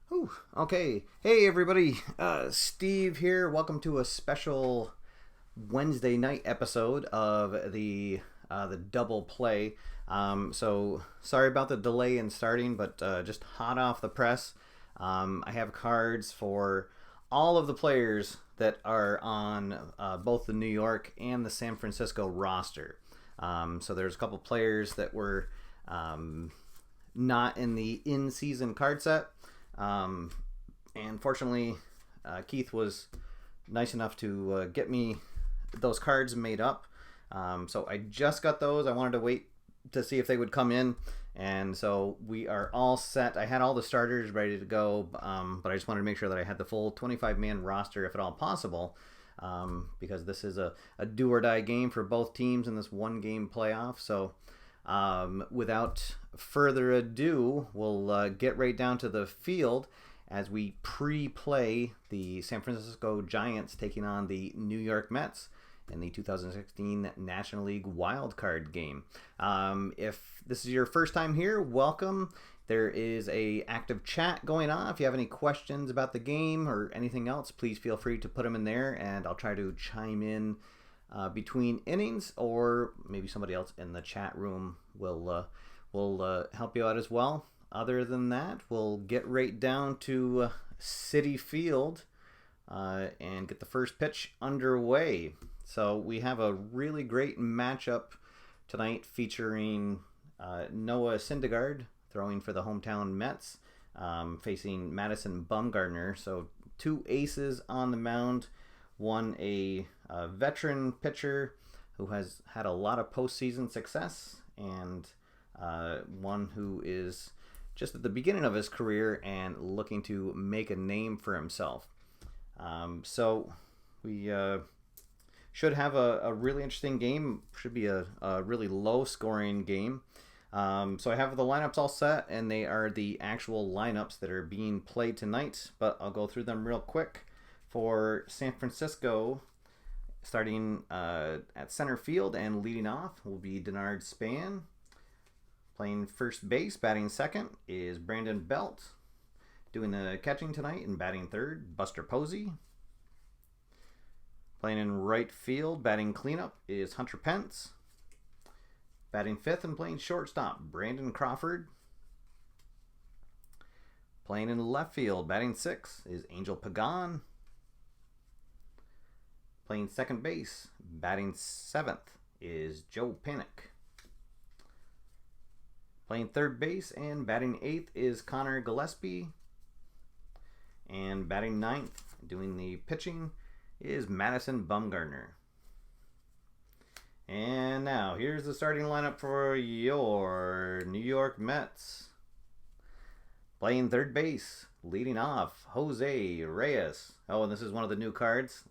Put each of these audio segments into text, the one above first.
Whew, okay. Hey everybody, Steve here. Welcome to a special Wednesday night episode of the double play. So sorry about the delay in starting, but just hot off the press. I have cards for all of the players that are on both the New York and the San Francisco roster. So there's a couple players that were not in the in-season card set. And fortunately, Keith was nice enough to get me those cards made up. So I just got those. I wanted to wait to see if they would come in. And so we are all set. I had all the starters ready to go, but I just wanted to make sure that I had the full 25-man roster, if at all possible, because this is a do or die game for both teams in this one-game playoff. So without further ado, we'll get right down to the field as we pre-play the San Francisco Giants taking on the New York Mets in the 2016 National League Wild Card game. If this is your first time here, welcome. There is a active chat going on. If you have any questions about the game or anything else, please feel free to put them in there, and I'll try to chime in between innings, or maybe somebody else in the chat room will help you out as well. Other than that, we'll get right down to Citi Field and get the first pitch underway. So we have a really great matchup tonight featuring Noah Syndergaard throwing for the hometown Mets, facing Madison Bumgarner. So two aces on the mound. One a veteran pitcher who has had a lot of postseason success, and one who is just at the beginning of his career and looking to make a name for himself. So we should have a really interesting game. Should be a really low-scoring game. So I have the lineups all set, and they are the actual lineups that are being played tonight, but I'll go through them real quick. For San Francisco, starting at center field and leading off will be Denard Span. Playing first base, batting second is Brandon Belt. Doing the catching tonight and batting third, Buster Posey. Playing in right field, batting cleanup is Hunter Pence. Batting fifth and playing shortstop, Brandon Crawford. Playing in left field, batting sixth is Angel Pagan. Playing second base, batting seventh is Joe Panik. Playing third base and batting eighth is Connor Gillespie. And batting ninth, doing the pitching, is Madison Bumgarner. And now, here's the starting lineup for your New York Mets. Playing third base, leading off, Jose Reyes. Oh, and this is one of the new cards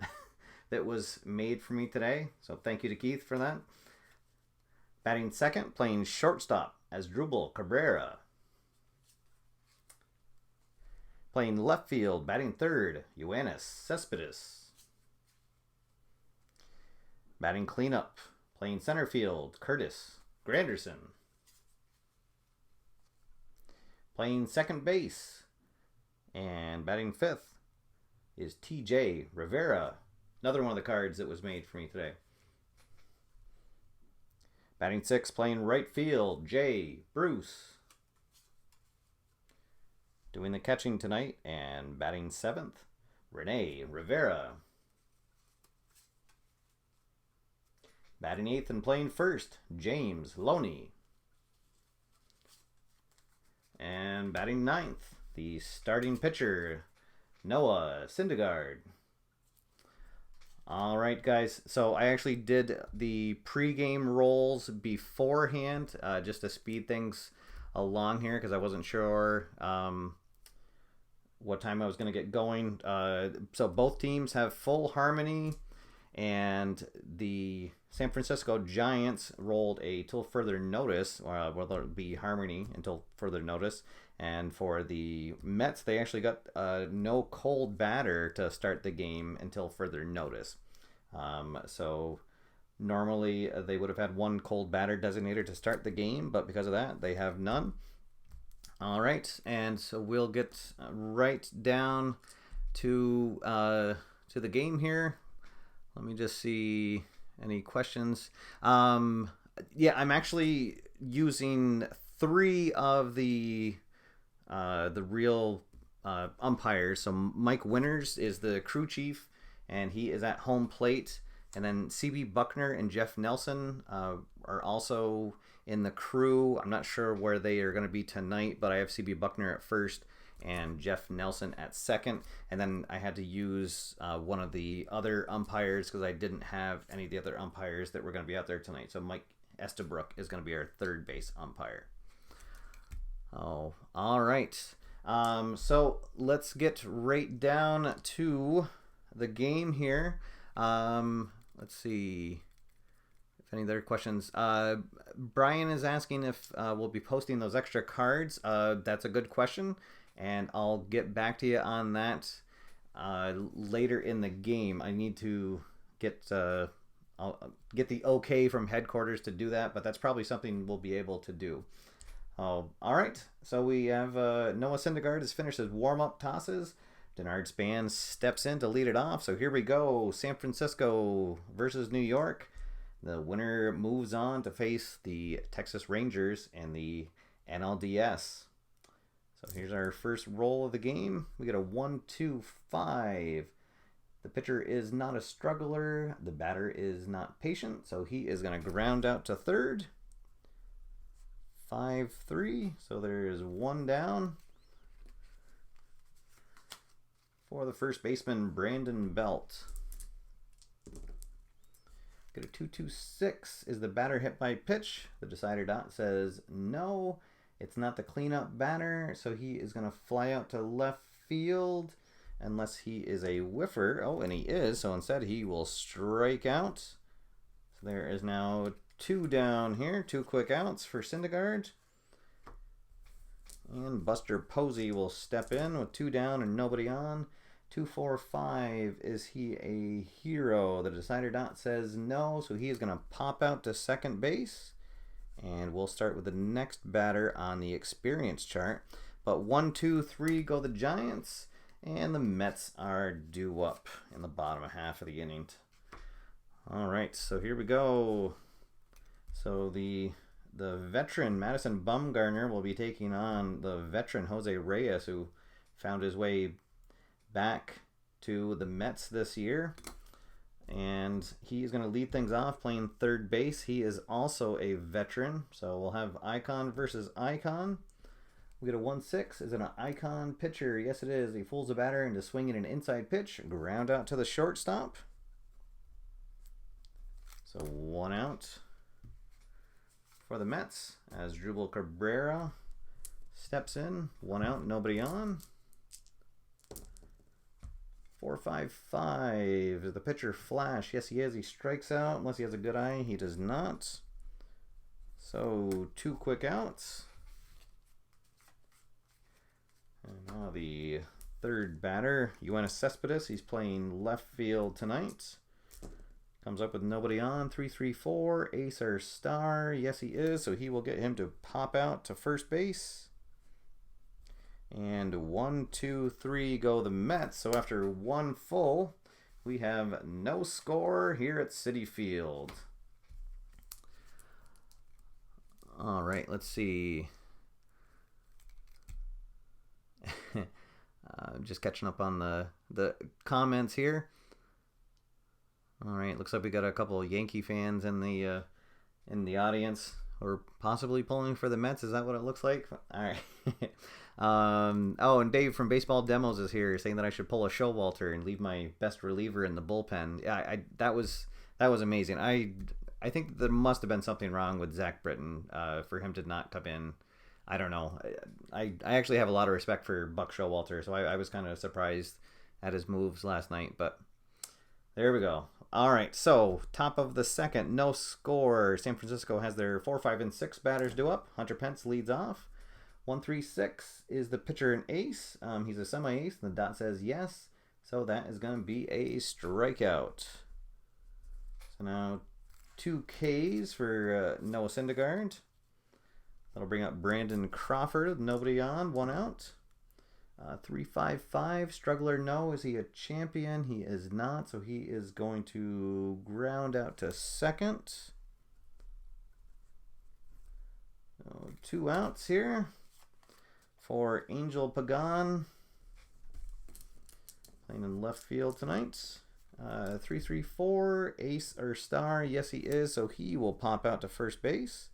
that was made for me today. So thank you to Keith for that. Batting second, playing shortstop, Asdrubal Cabrera. Playing left field, batting third, Yoenis Cespedes. Batting cleanup, playing center field, Curtis Granderson. Playing second base and batting fifth is TJ Rivera. Another one of the cards that was made for me today. Batting sixth, playing right field, Jay Bruce. Doing the catching tonight and batting seventh, Rene Rivera. Batting eighth and playing first, James Loney. And batting ninth, the starting pitcher, Noah Syndergaard. All right, guys. So I actually did the pregame rolls beforehand just to speed things along here because I wasn't sure what time I was going to get going. So both teams have full harmony, and the San Francisco Giants rolled a till further notice, or will be harmony until further notice. And for the Mets, they actually got no cold batter to start the game until further notice. So normally they would have had one cold batter designator to start the game, but because of that, they have none. All right, and so we'll get right down to the game here. Let me just see any questions. Yeah, I'm actually using three of the real umpires. So Mike Winters is the crew chief, and he is at home plate. And then CB Buckner and Jeff Nelson are also in the crew. I'm not sure where they are going to be tonight, but I have CB Buckner at first and Jeff Nelson at second. And then I had to use one of the other umpires because I didn't have any of the other umpires that were going to be out there tonight. So Mike Estabrook is going to be our third base umpire. Oh, all right. So let's get right down to the game here. Let's see if any other questions. Brian is asking if we'll be posting those extra cards. That's a good question, and I'll get back to you on that later in the game. I need to I'll get the okay from headquarters to do that, but that's probably something we'll be able to do. Oh, all right. So we have Noah Syndergaard has finished his warm-up tosses. Denard Span steps in to lead it off. So here we go. San Francisco versus New York. The winner moves on to face the Texas Rangers and the NLDS. So here's our first roll of the game. We get a 1-2-5. The pitcher is not a struggler. The batter is not patient. So he is going to ground out to third. 5-3. So there is one down. For the first baseman, Brandon Belt. Get a 2-2-6. Is the batter hit by pitch? The decider dot says no. It's not the cleanup batter, so he is going to fly out to left field unless he is a whiffer. Oh, and he is, so instead he will strike out. So there is now two down here. Two quick outs for Syndergaard. And Buster Posey will step in with two down and nobody on. 2-4-5. Is he a hero? The decider dot says no, so he is going to pop out to second base. And we'll start with the next batter on the experience chart. But 1-2-3 go the Giants, and the Mets are due up in the bottom half of the inning. All right, so here we go. So the veteran Madison Bumgarner will be taking on the veteran Jose Reyes, who found his way back to the Mets this year. And he's going to lead things off playing third base. He is also a veteran. So we'll have Icon versus Icon. We get a 1-6. Is it an Icon pitcher? Yes, it is. He fools the batter into swinging an inside pitch. Ground out to the shortstop. So one out for the Mets as Drupal Cabrera steps in. One out, nobody on. 4-5-5. Is the pitcher flash? Yes, he is. He strikes out unless he has a good eye. He does not. So two quick outs. And now the third batter, Yoenis Cespedes. He's playing left field tonight. Comes up with nobody on. 3-3-4. Ace or star. Yes, he is. So he will get him to pop out to first base. And 1-2-3 go the Mets. So after one full, we have no score here at Citi Field. All right, let's see. Just catching up on the comments here. All right, looks like we got a couple of Yankee fans in the audience, or possibly pulling for the Mets. Is that what it looks like? All right. Oh, and Dave from Baseball Demos is here saying that I should pull a Showalter and leave my best reliever in the bullpen. Yeah, that was amazing. I think there must have been something wrong with Zach Britton for him to not come in. I don't know. I actually have a lot of respect for Buck Showalter, so I was kind of surprised at his moves last night. But there we go. All right, so top of the second, no score. San Francisco has their 4, 5, and 6 batters due up. Hunter Pence leads off. 1-3-6 is the pitcher an ace. He's a semi-ace, and the dot says yes. So that is going to be a strikeout. So now 2 Ks for Noah Syndergaard. That'll bring up Brandon Crawford. Nobody on. 1 out. 355. Struggler, no. Is he a champion? He is not. So he is going to ground out to second. 2 outs here for Angel Pagan. Playing in left field tonight. 334. Ace or star. Yes, he is. So he will pop out to first base.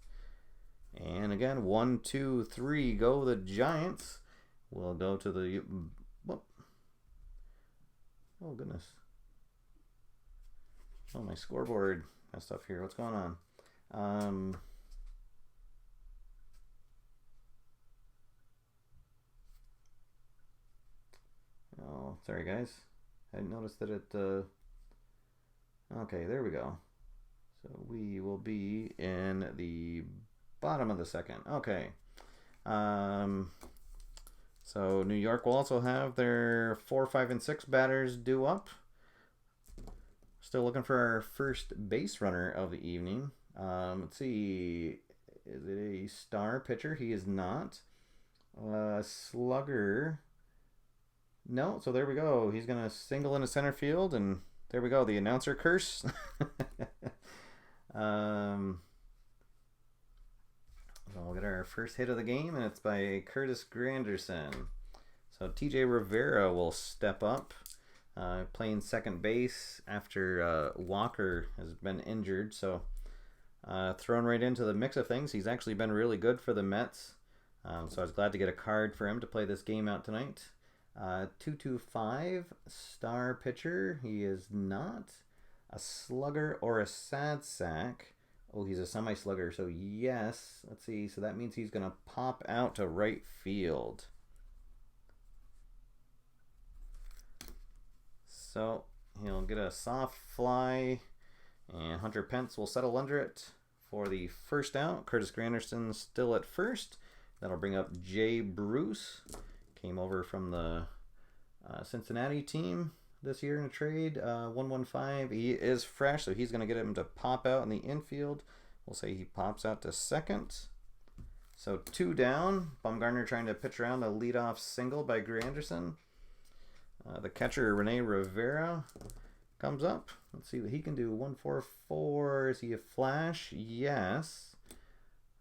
And again, 1, 2, 3. Go the Giants. We'll go to the... Whoop. Oh, goodness. Oh, my scoreboard messed up here. What's going on? Oh, sorry, guys. I didn't notice that it... Okay, there we go. So we will be in the bottom of the second. Okay. So New York will also have their 4, 5, and 6 batters due up. Still looking for our first base runner of the evening. Let's see. Is it a star pitcher? He is not. Slugger. No, so there we go. He's going to single into center field, and there we go. The announcer curse. We'll get our first hit of the game, and it's by Curtis Granderson. So TJ Rivera will step up, playing second base after Walker has been injured. So thrown right into the mix of things. He's actually been really good for the Mets. So I was glad to get a card for him to play this game out tonight. 225, star pitcher. He is not a slugger or a sad sack. Oh, he's a semi-slugger, so yes. Let's see, so that means he's going to pop out to right field. So he'll get a soft fly, and Hunter Pence will settle under it for the first out. Curtis Granderson still at first. That'll bring up Jay Bruce. Came over from the Cincinnati team this year in a trade. 115. He is fresh, so he's going to get him to pop out in the infield. We'll say he pops out to second. So 2 down. Bumgarner trying to pitch around a leadoff single by Granderson. The catcher, Rene Rivera, comes up. Let's see what he can do. 144. Is he a flash? Yes.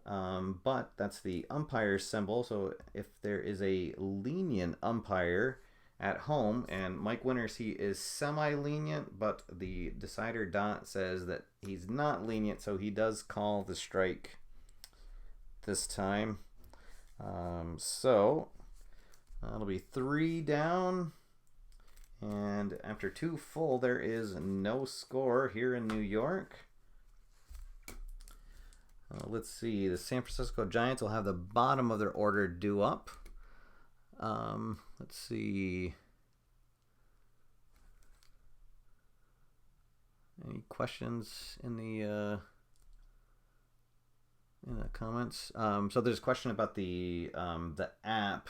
But that's the umpire symbol. So if there is a lenient umpire at home, and Mike Winters, he is semi-lenient, but the decider dot says that he's not lenient, so he does call the strike this time. So that'll be 3 down, and after 2 full, there is no score here in New York. Let's see, the San Francisco Giants will have the bottom of their order due up. Let's see. Any questions in the comments? So there's a question about the app,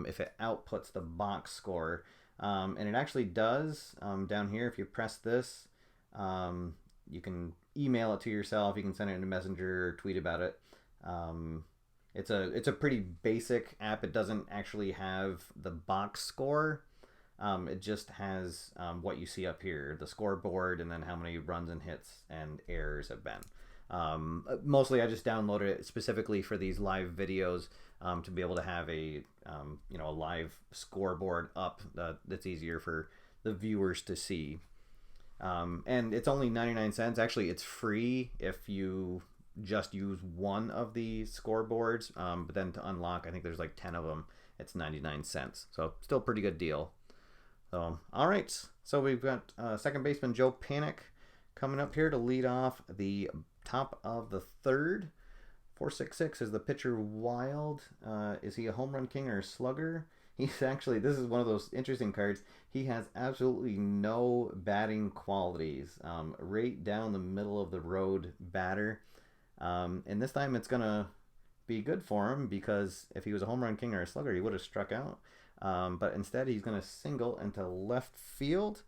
if it outputs the box score, and it actually does. Down here, if you press this, you can email it to yourself. You can send it in a messenger or tweet about it. It's a pretty basic app. It doesn't actually have the box score. It just has what you see up here, the scoreboard, and then how many runs and hits and errors have been. Mostly I just downloaded it specifically for these live videos to be able to have a live scoreboard up that's easier for the viewers to see. And it's only 99 cents. Actually, it's free if you just use one of the scoreboards, but then to unlock, I think there's like 10 of them, it's 99 cents. So still a pretty good deal. So all right, so we've got second baseman Joe Panik coming up here to lead off the top of the third. 466 is the pitcher. Wild. Is he a home run king or a slugger? He's actually, this is one of those interesting cards. He has absolutely no batting qualities. Right down the middle of the road batter. And this time it's going to be good for him, because if he was a home run king or a slugger, he would have struck out. But instead, he's going to single into left field.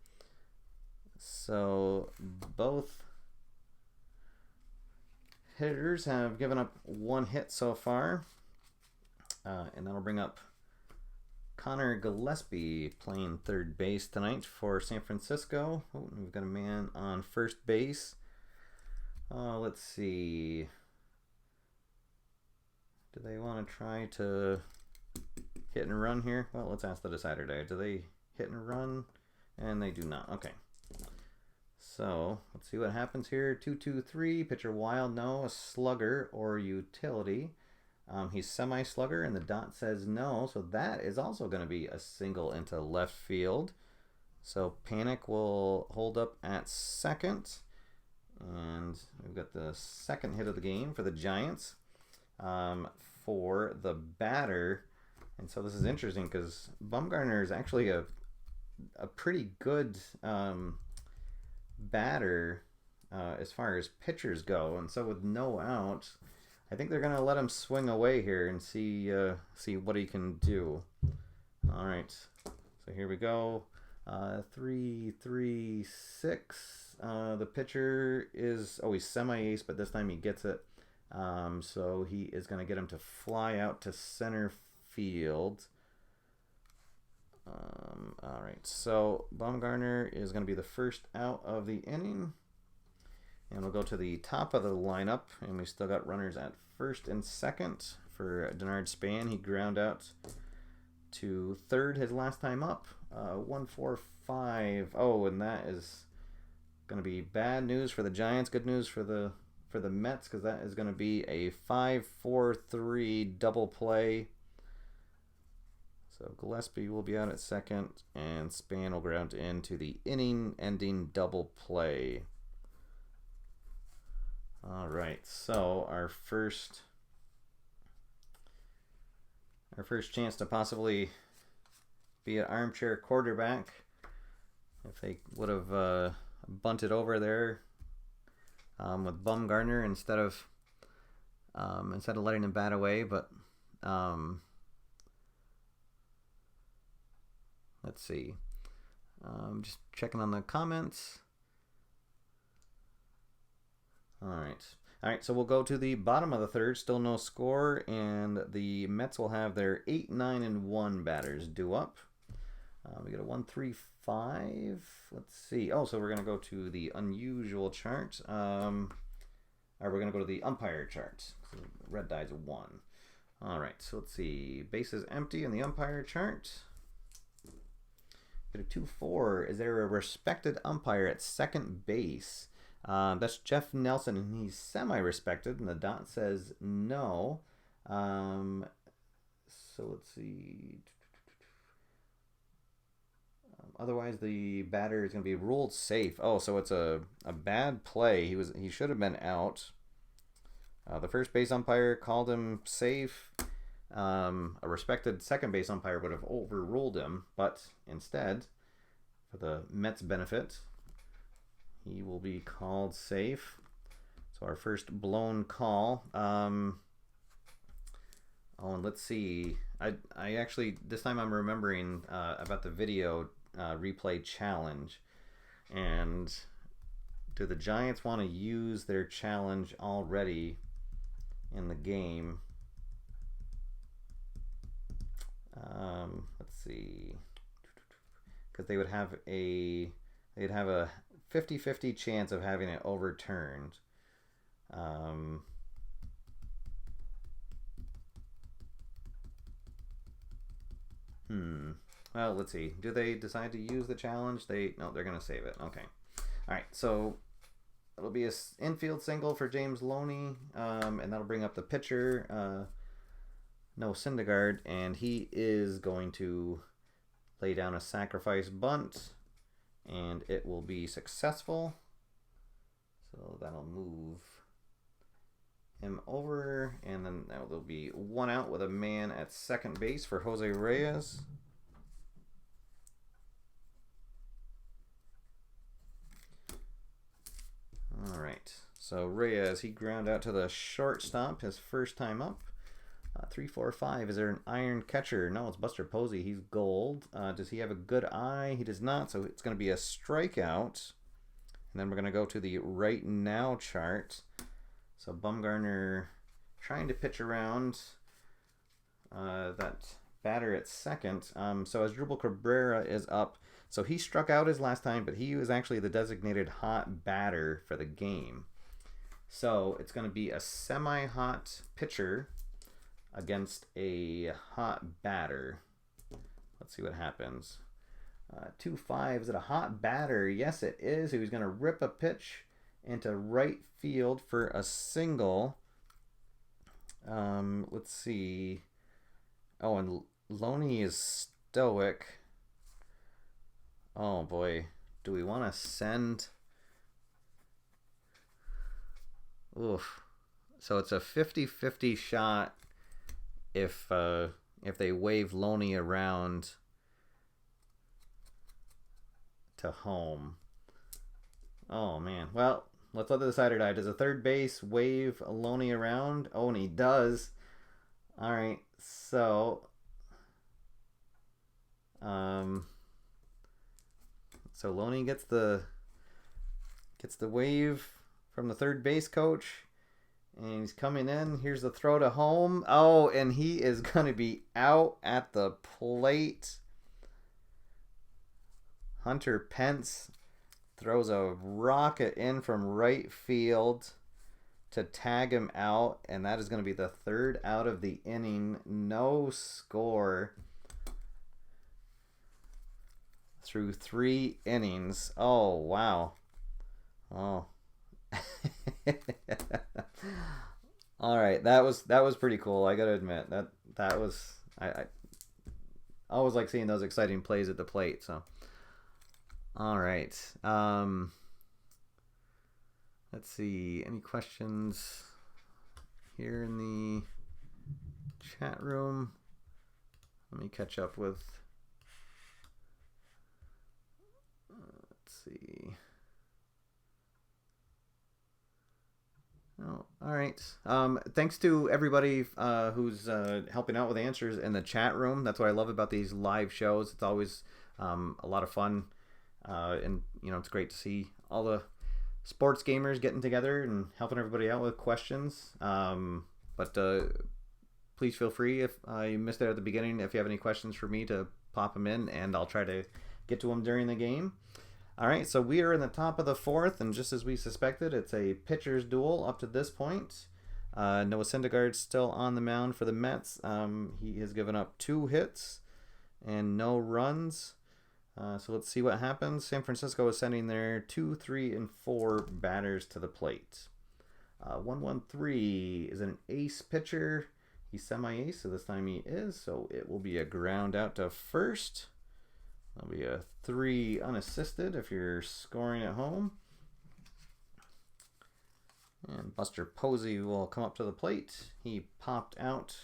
So both hitters have given up 1 hit so far. And that'll bring up Connor Gillespie playing third base tonight for San Francisco. Oh, we've got a man on first base. Let's see. Do they want to try to hit and run here? Well, let's ask the decider there. Do they hit and run? And they do not. Okay. So let's see what happens here. 2-2-3. Pitcher wild, no. A slugger or utility. He's semi-slugger, and the dot says no. So that is also going to be a single into left field. So Panic will hold up at second. And we've got the second hit of the game for the Giants. For the batter. And so this is interesting because Bumgarner is actually a pretty good batter as far as pitchers go. And so with no out, I think they're going to let him swing away here and see what he can do. All right. So here we go. 3-3-6. The pitcher is he's semi-ace, but this time he gets it. So he is going to get him to fly out to center field. All right. So Bumgarner is going to be the first out of the inning. And we'll go to the top of the lineup, and we still got runners at first and second for Denard Span. He ground out to third his last time up. 1-4-5. Oh, and that is going to be bad news for the Giants. Good news for the Mets, because that is going to be a 5-4-3 double play. So Gillespie will be out at second, and Span will ground into the inning-ending double play. All right, so our first chance to possibly be an armchair quarterback, if they would have bunted over there with Bumgarner instead of letting him bat away. But let's see. Just checking on the comments. All right, so we'll go to the bottom of the third. Still no score, and the Mets will have their 8, 9, and 1 batters due up. We got a 1-3-5. Let's see. Oh, so we're going to go to the unusual chart. Or we're going to go to the umpire chart. So red die's a 1. All right, so let's see. Base is empty in the umpire chart. Got a 2-4. Is there a respected umpire at second base? That's Jeff Nelson, and he's semi-respected, and the dot says no. So let's see. Otherwise, the batter is going to be ruled safe. Oh, so it's a bad play. He should have been out. The first base umpire called him safe. A respected second base umpire would have overruled him, but instead, for the Mets' benefit, he will be called safe. So our first blown call. Oh, and let's see. I actually, this time I'm remembering about the video replay challenge. And do the Giants want to use their challenge already in the game? Let's see. Because they would have a 50-50 chance of having it overturned. Well, let's see. Do they decide to use the challenge? No, they're going to save it. Okay. All right, so it'll be an infield single for James Loney, and that'll bring up the pitcher, Noah Syndergaard, and he is going to lay down a sacrifice bunt, and it will be successful. So that'll move him over, and then there'll be one out with a man at second base for Jose Reyes. All right, so Reyes, he ground out to the shortstop his first time up. 3-4-5. Is there an iron catcher? No, it's Buster Posey. He's gold. Does he have a good eye? He does not, so it's going to be a strikeout. And then we're going to go to the right now chart. So Bumgarner trying to pitch around that batter at second. So Asdrubal Cabrera is up. So he struck out his last time, but he was actually the designated hot batter for the game. So it's going to be a semi-hot pitcher against a hot batter. Let's see what happens. 2-5. Is it a hot batter? Yes, it is. He was going to rip a pitch into right field for a single. Let's see. Oh, and Loney is stoic. Oh boy. Do we want to send? Oof. So it's a 50-50 shot if they wave Loney around to home. Oh man. Well, let's let the decider die. Does a third base wave Loney around? Oh, and he does. All right. So Loney gets the wave from the third base coach, and he's coming in. Here's the throw to home. Oh, and he is going to be out at the plate. Hunter Pence throws a rocket in from right field to tag him out, and that is going to be the third out of the inning. No score through 3 innings. Oh, wow. Oh. All right, that was pretty cool. I gotta admit that was I always like seeing those exciting plays at the plate. So, all right, let's see, any questions here in the chat room? Let me catch up with. Let's see. Oh, all right. Thanks to everybody who's helping out with answers in the chat room. That's what I love about these live shows. It's always a lot of fun, and it's great to see all the sports gamers getting together and helping everybody out with questions. But please feel free, if you missed it at the beginning, if you have any questions for me, to pop them in, and I'll try to get to them during the game. All right, so we are in the top of the 4th, and just as we suspected, it's a pitcher's duel up to this point. Noah Syndergaard's still on the mound for the Mets. He has given up 2 hits and no runs. So let's see what happens. San Francisco is sending their 2, 3, and 4 batters to the plate. 1-1-3 is an ace pitcher. He's semi-ace, so this time he is. So it will be a ground out to first. That'll be a 3 unassisted if you're scoring at home. And Buster Posey will come up to the plate. He popped out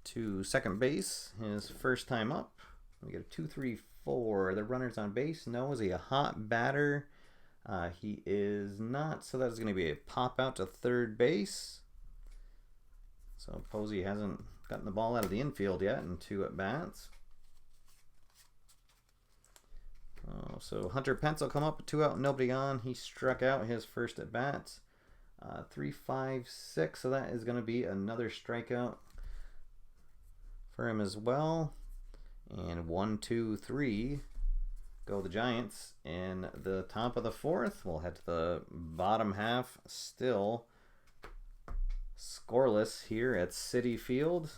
to second base his first time up. We get a 2-3-4. The runner's on base. No, is he a hot batter? He is not. So that's going to be a pop out to third base. So Posey hasn't gotten the ball out of the infield yet in 2 at bats. So Hunter Pence will come up, 2 out, nobody on. He struck out his first at bat. 3-5-6, so that is going to be another strikeout for him as well. And 1-2-3 go the Giants. In the top of the 4th, we'll head to the bottom half. Still scoreless here at Citi Field.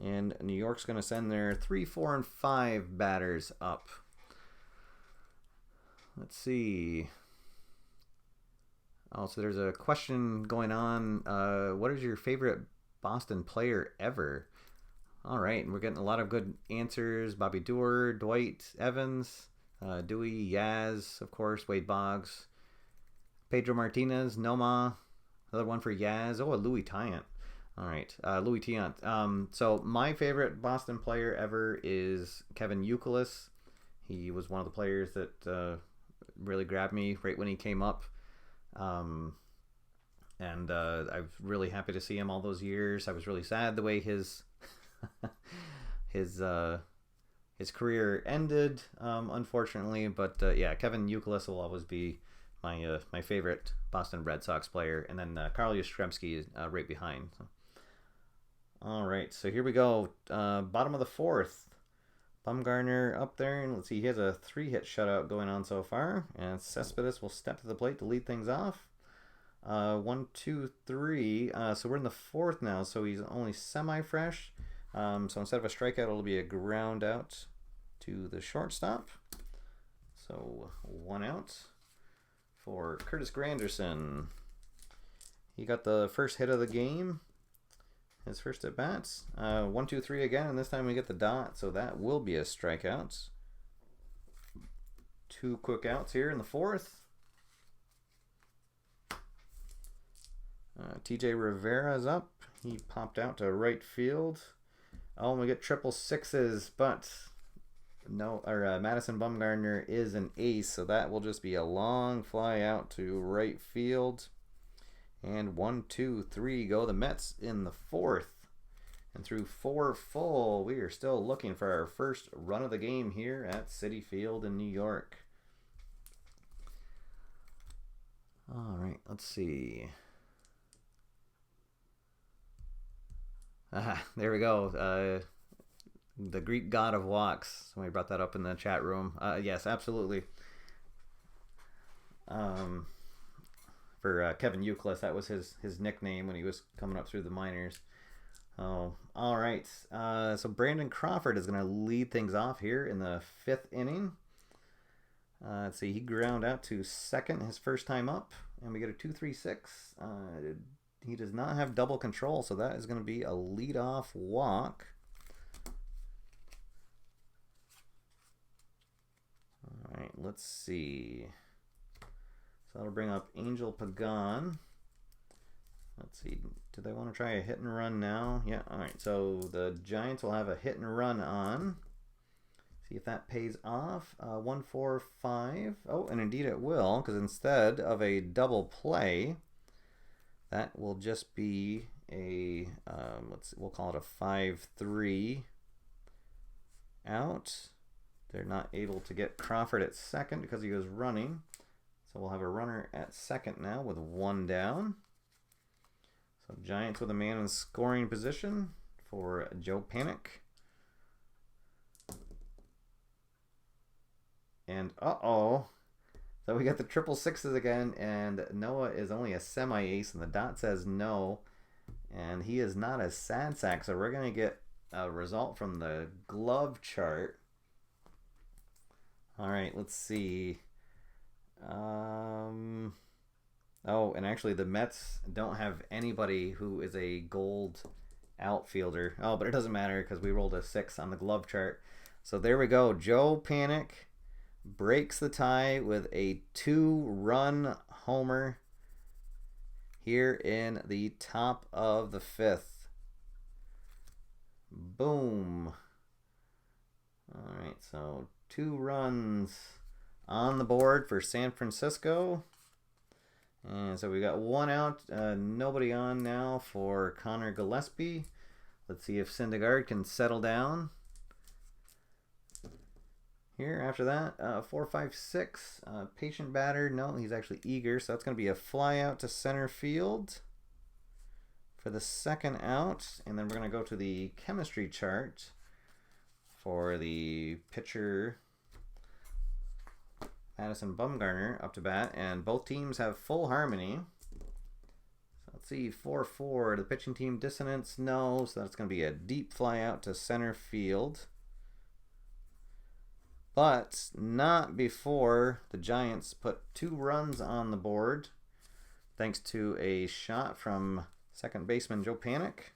And New York's going to send their 3, 4, and 5 batters up. Let's see. Oh, so there's a question going on. What is your favorite Boston player ever? All right, and we're getting a lot of good answers. Bobby Doerr, Dwight Evans, Dewey, Yaz, of course, Wade Boggs, Pedro Martinez, Noma, another one for Yaz. Oh, a Louis Tiant. All right, Louis Tiant. So my favorite Boston player ever is Kevin Youkilis. He was one of the players that really grabbed me right when he came up. And I'm really happy to see him all those years. I was really sad the way his career ended, unfortunately. But yeah, Kevin Youkilis will always be my favorite Boston Red Sox player, and then Carl Yastrzemski is right behind. So. All right, so here we go. Bottom of the fourth. Bumgarner up there, and let's see, he has a 3-hit shutout going on so far, and Cespedes will step to the plate to lead things off. 1, 2, 3. So we're in the fourth now, so he's only semi-fresh. So instead of a strikeout, it'll be a ground out to the shortstop. So 1 out for Curtis Granderson. He got the first hit of the game. His first at bats. 1, 2, 3 again, and this time we get the dot, so that will be a strikeout. 2 quick outs here in the fourth. TJ Rivera's up. He popped out to right field. Oh, and we get triple sixes, but no, Madison Bumgarner is an ace, so that will just be a long fly out to right field. And 1, 2, 3 go the Mets in the fourth. And through 4 full, we are still looking for our first run of the game here at Citi Field in New York. All right, let's see. There we go. The Greek god of walks. Somebody brought that up in the chat room. Yes, absolutely. For Kevin Youkilis, that was his nickname when he was coming up through the minors. Oh, all right. So Brandon Crawford is going to lead things off here in the 5th inning. Let's see, he ground out to second his first time up, and we get a 2-3-6. He does not have double control, so that is going to be a leadoff walk. All right, let's see. So that'll bring up Angel Pagan. Let's see, do they want to try a hit and run now? Yeah, all right, so the Giants will have a hit and run on. See if that pays off. 1, 4, 5. Oh, and indeed it will, because instead of a double play, that will just be a, we'll call it a 5-3 out. They're not able to get Crawford at second because he was running. So we'll have a runner at second now with 1 down. So Giants with a man in scoring position for Joe Panic. And uh-oh. So we got the triple sixes again, and Noah is only a semi-ace, and the dot says no. And he is not a sad sack, so we're going to get a result from the glove chart. All right, let's see. Oh, and actually the Mets don't have anybody who is a gold outfielder. Oh, but it doesn't matter because we rolled a 6 on the glove chart. So there we go. Joe Panic breaks the tie with a 2-run homer here in the top of the 5th. Boom. All right, so 2 runs on the board for San Francisco. And so we got 1 out, nobody on now for Connor Gillespie. Let's see if Syndergaard can settle down here after that. 4, 5, 6. Patient batter. No, he's actually eager. So that's going to be a fly out to center field for the 2nd out. And then we're going to go to the chemistry chart for the pitcher Madison Bumgarner up to bat. And both teams have full harmony. So let's see. 4-4. The pitching team dissonance. No. So that's going to be a deep fly out to center field. But not before the Giants put 2 runs on the board, thanks to a shot from second baseman Joe Panic.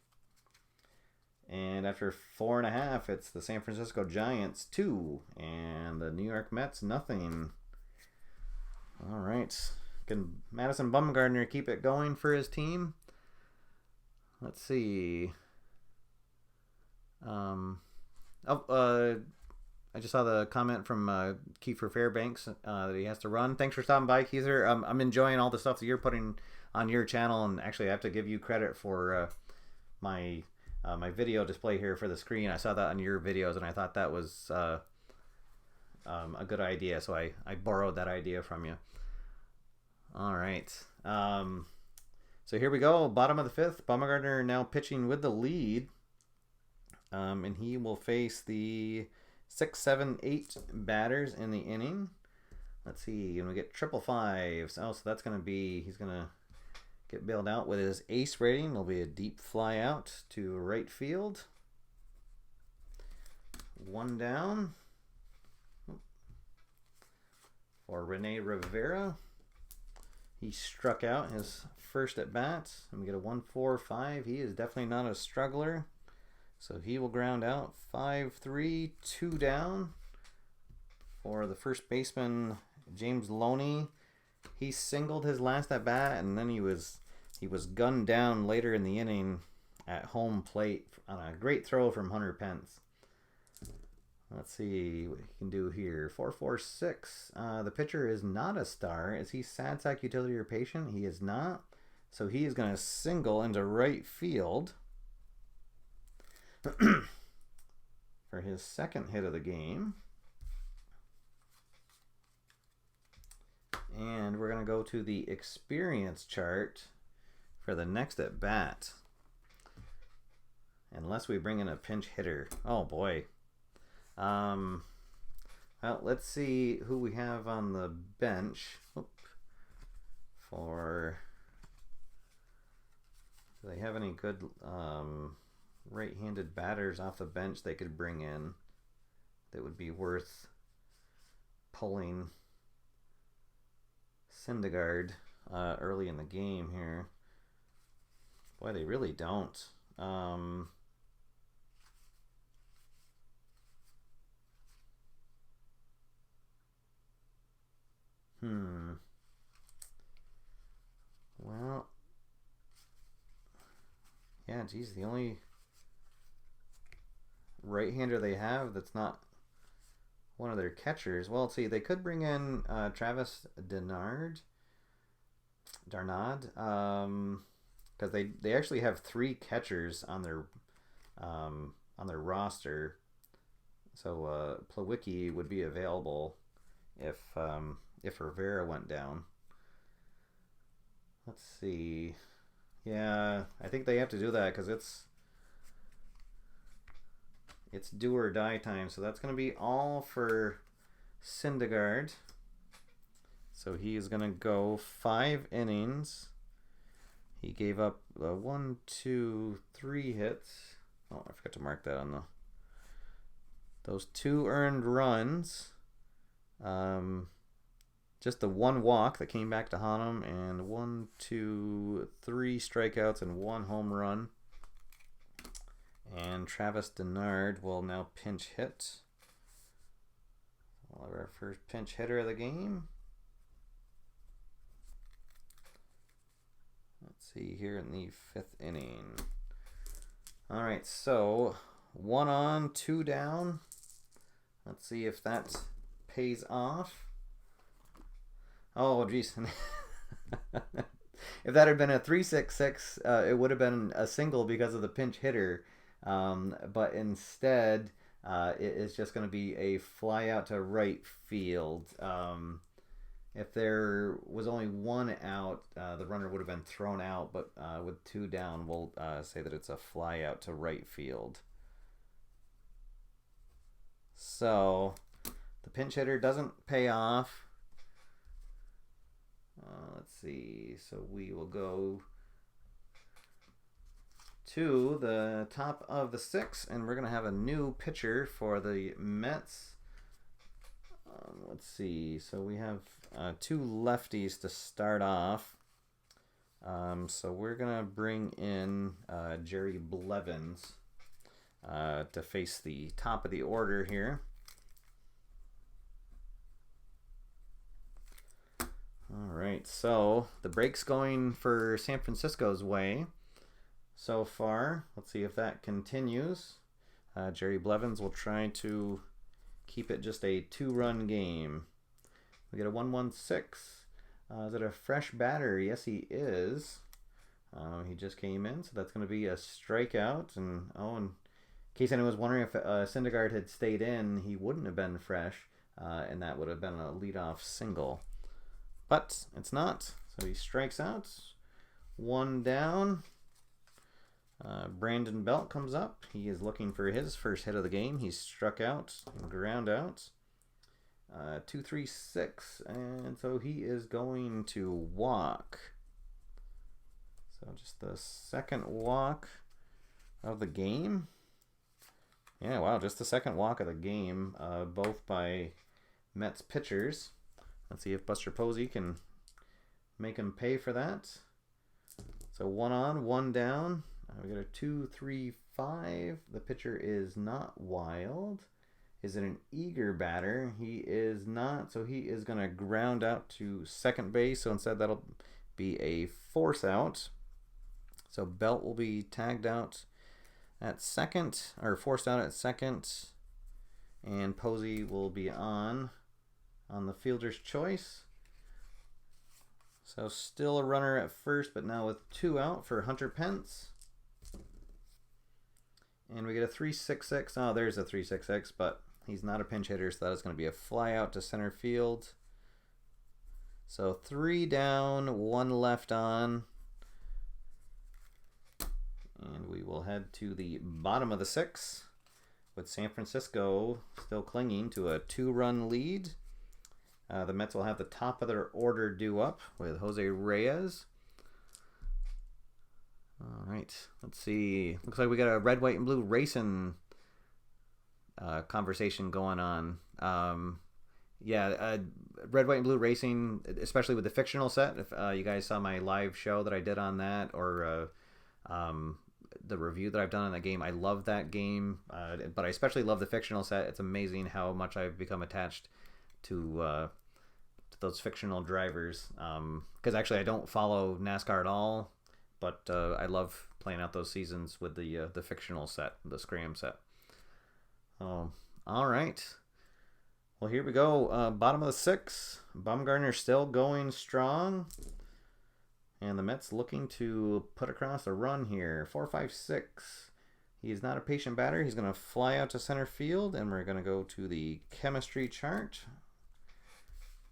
And after 4.5, it's the San Francisco Giants 2 and the New York Mets nothing. All right, can Madison Bumgarner keep it going for his team? Let's see. I just saw the comment from Kiefer Fairbanks that he has to run. Thanks for stopping by, Kiefer. I'm enjoying all the stuff that you're putting on your channel, and actually I have to give you credit for my video display here for the screen. I saw that on your videos, and I thought that was a good idea, so I borrowed that idea from you. All right. So here we go. Bottom of the fifth. Baumgartner now pitching with the lead. And he will face the 6, 7, 8 batters in the inning. Let's see. And we get triple fives. Oh, so that's going to be, he's going to get bailed out with his ace rating. There'll be a deep fly out to right field. One down for Rene Rivera. He struck out his first at bat. And we get a 1-4-5. He is definitely not a struggler. So he will ground out. 5-3, 2 down for the first baseman, James Loney. He singled his last at bat, and then he was gunned down later in the inning at home plate on a great throw from Hunter Pence. Let's see what he can do here. 4-4-6. The pitcher is not a star. Is he sad sack utility or patient? He is not. So he is going to single into right field for his second hit of the game. And we're going to go to the experience chart for the next at bat. Unless we bring in a pinch hitter. Oh boy. Well, let's see who we have on the bench. For, do they have any good right-handed batters off the bench they could bring in that would be worth pulling Syndergaard early in the game here? Boy, they really don't. Well, yeah, geez, the only right-hander they have that's not one of their catchers. Well, let's see, they could bring in Travis Darnaud, because they actually have 3 catchers on their roster. So Plawicki would be available if Rivera went down. Let's see. Yeah, I think they have to do that because it's do or die time. So that's going to be all for Syndergaard. So he is going to go 5 innings. He gave up 1, 2, 3 hits. Oh, I forgot to mark that on those 2 earned runs. Just the 1 walk that came back to haunt him, and 1, 2, 3 strikeouts and 1 home run. And Travis Darnaud will now pinch hit. We'll have our first pinch hitter of the game. Let's see here in the 5th inning. All right, so 1 on, 2 down. Let's see if that pays off. Oh, geez. If that had been a 3-6-6, it would have been a single because of the pinch hitter. But instead, it is just going to be a fly out to right field. If there was only 1 out, the runner would have been thrown out. But with 2 down, we'll say that it's a fly out to right field. So the pinch hitter doesn't pay off. Let's see. So we will go to the top of the 6th, and we're going to have a new pitcher for the Mets. Let's see. So we have 2 lefties to start off. So we're going to bring in Jerry Blevins to face the top of the order here. All right, so the break's going for San Francisco's way so far. Let's see if that continues. Jerry Blevins will try to keep it just a 2-run game. We get a 1-1-6. Is it a fresh batter? Yes, he is. He just came in, so that's going to be a strikeout. And in case anyone was wondering if Syndergaard had stayed in, he wouldn't have been fresh, and that would have been a leadoff single. but it's not. So he strikes out. 1 down. Brandon Belt comes up. He is looking for his first hit of the game. He's struck out and ground out. 2, 3, 6, and so he is going to walk. So just the second walk of the game. Yeah, wow, just the second walk of the game, both by Mets pitchers. Let's see if Buster Posey can make him pay for that. So 1 on, 1 down. We got a 2, 3, 5. The pitcher is not wild. Is it an eager batter? He is not, so he is going to ground out to second base. So instead that'll be a force out. So Belt will be tagged out at second, or forced out at second. And Posey will be on the fielder's choice. So still a runner at first, but now with 2 out for Hunter Pence. And we get a 3-6-6. Oh, there's a 3-6-6, but he's not a pinch hitter, so that is going to be a fly out to center field. So 3 down, 1 left on. And we will head to the bottom of the 6th with San Francisco still clinging to a 2-run lead. The Mets will have the top of their order due up with Jose Reyes. All right, let's see. Looks like we got a red, white, and blue racing conversation going on. Red, white, and blue racing, especially with the fictional set. If you guys saw my live show that I did on that, or the review that I've done on that game, I love that game. But I especially love the fictional set. It's amazing how much I've become attached to those fictional drivers. Because actually I don't follow NASCAR at all. But I love playing out those seasons with the fictional set, the Scram set. Oh, all right. Well, here we go. Bottom of the 6th. Bumgarner still going strong. And the Mets looking to put across a run here. 4-5-6. He's not a patient batter. He's going to fly out to center field. And we're going to go to the chemistry chart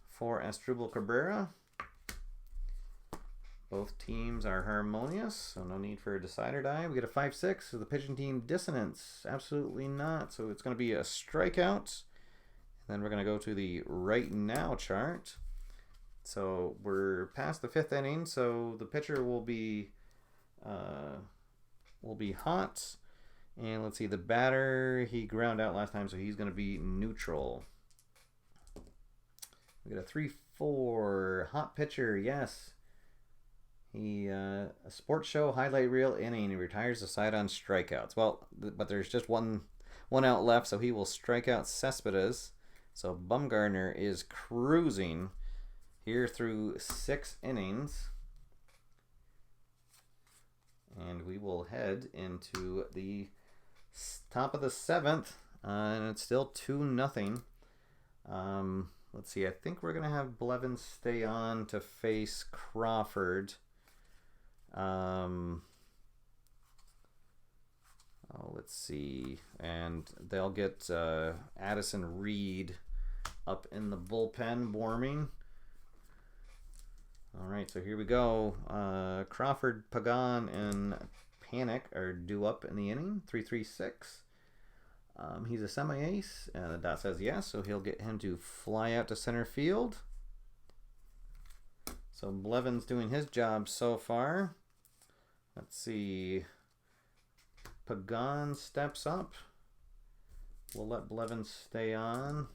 for Asdrubal Cabrera. Both teams are harmonious, so no need for a decider die. We get a 5-6. So the pitching team dissonance? Absolutely not. So it's going to be a strikeout. And then we're going to go to the right now chart. So we're past the 5th inning, so the pitcher will be hot. And let's see, the batter, he ground out last time, so he's going to be neutral. We got a 3-4 hot pitcher, yes. He a sports show highlight reel inning. He retires the side on strikeouts. Well, but there's just one out left, so he will strike out Cespedes. So Bumgarner is cruising here through 6 innings. And we will head into the top of the 7th. And it's still 2-0. Let's see. I think we're going to have Blevins stay on to face Crawford. Let's see. And they'll get Addison Reed up in the bullpen warming. All right, so here we go. Crawford, Pagan, and Panic are due up in the inning. 3-3-6. He's a semi-ace. The dot says yes, so he'll get him to fly out to center field. So Blevins doing his job so far. Let's see. Pagan steps up. We'll let Blevins stay on.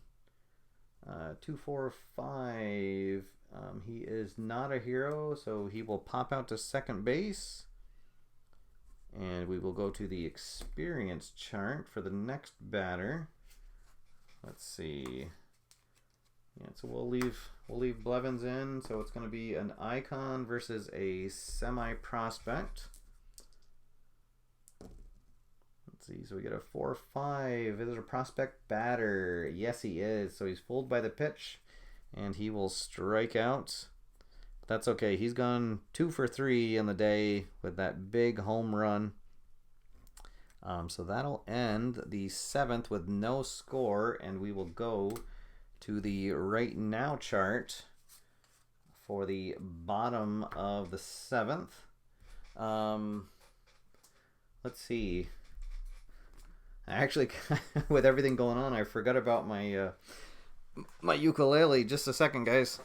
2-4-5. He is not a hero, so he will pop out to second base. And we will go to the experience chart for the next batter. Let's see. Yeah, so we'll leave Blevins in. So it's going to be an icon versus a semi-prospect. Let's see. So we get a 4-5. Is it a prospect batter? Yes, he is. So he's fooled by the pitch, and he will strike out. That's okay. He's gone 2 for 3 in the day with that big home run. So that'll end the 7th with no score, and we will go to the right now chart for the bottom of the 7th. Let's see. Actually, with everything going on, I forgot about my my ukulele. Just a second, guys.